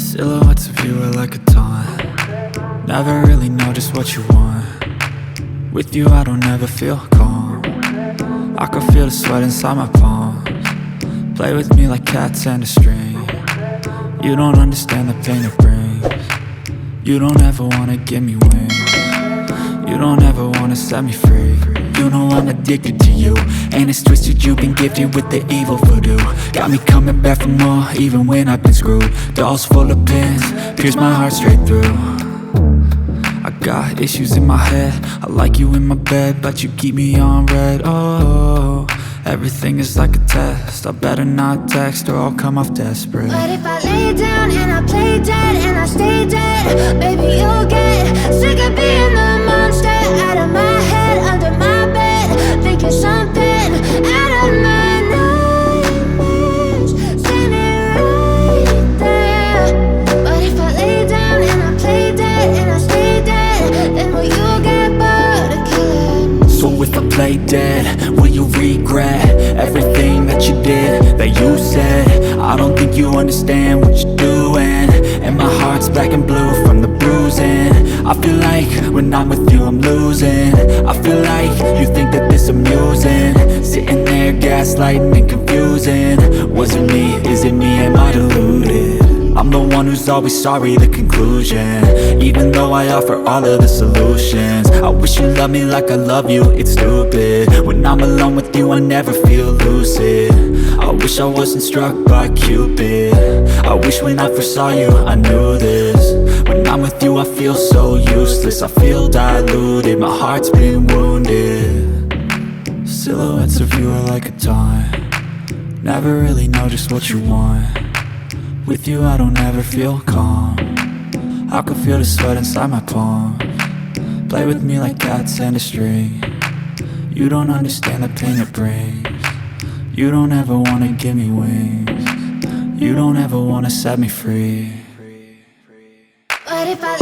Silhouettes of you are like a taunt. Never really know just what you want. With you I don't ever feel calm. I can feel the sweat inside my palms. Play with me like cats and a string. You don't understand the pain it brings. You don't ever wanna give me wings. You don't ever wanna set me free. You know I'm addicted to you, and it's twisted, you've been gifted with the evil voodoo. Got me coming back for more, even when I've been screwed. Dolls full of pins, pierce my heart straight through. I got issues in my head, I like you in my bed, but you keep me on red. Oh, everything is like a test, I better not text or I'll come off desperate. But if I lay down and I play dead and I stay dead, baby you'll get sick of being the monster out of my head, under my bed, thinking something out of my nightmares, standing right there. But if I lay down and I play dead and I stay dead, then will you get bored of killing? So if I play dead, will you regret everything that you did, that you said? I don't think you understand what you're doing, and my heart's black and blue from the bruising. I feel like when I'm with you I'm losing. I feel like you think that this amusing, sitting there gaslighting and confusing. Was it me? Is it me? Am I deluded? I'm the one who's always sorry, the conclusion, even though I offer all of the solutions. I wish you loved me like I love you, it's stupid. When I'm alone with you I never feel lucid. I wish I wasn't struck by Cupid. I wish when I first saw you I knew this. When I'm with you I feel so useless, I feel diluted, my heart's been wounded. Silhouettes of you are like a taunt. Never really know just what you want. With you I don't ever feel calm. I can feel the sweat inside my palms. Play with me like cats and a string. You don't understand the pain it brings. You don't ever wanna give me wings. You don't ever wanna set me free. But if I